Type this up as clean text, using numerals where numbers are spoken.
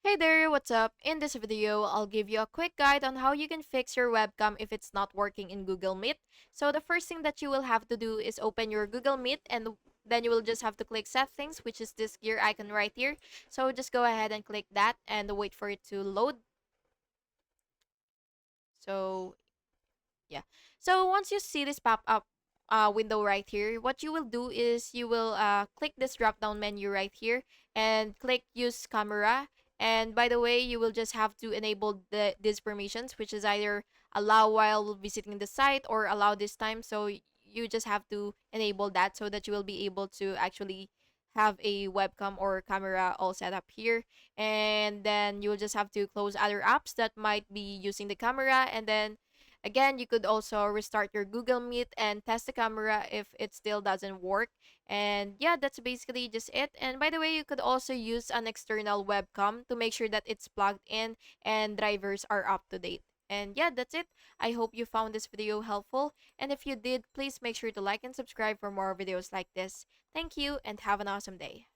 Hey there, what's up? In this video, I'll give you a quick guide on how you can fix your webcam if it's not working in Google Meet. So the first thing that you will have to do is open your Google Meet and then you will just have to click settings, which is this gear icon right here. So just go ahead and click that and wait for it to load. So yeah. So once you see this pop up window right here, what you will do is you will click this drop down menu right here and click use camera. And by the way, you will just have to enable these permissions, which is either allow while visiting the site or allow this time. So you just have to enable that so that you will be able to actually have a webcam or camera all set up here. And then you will just have to close other apps that might be using the camera. And then again, you could also restart your Google Meet and test the camera if it still doesn't work. And yeah, that's basically just it. And by the way, you could also use an external webcam to make sure that it's plugged in and drivers are up to date. And yeah, that's it. I hope you found this video helpful. And if you did, please make sure to like and subscribe for more videos like this. Thank you and have an awesome day.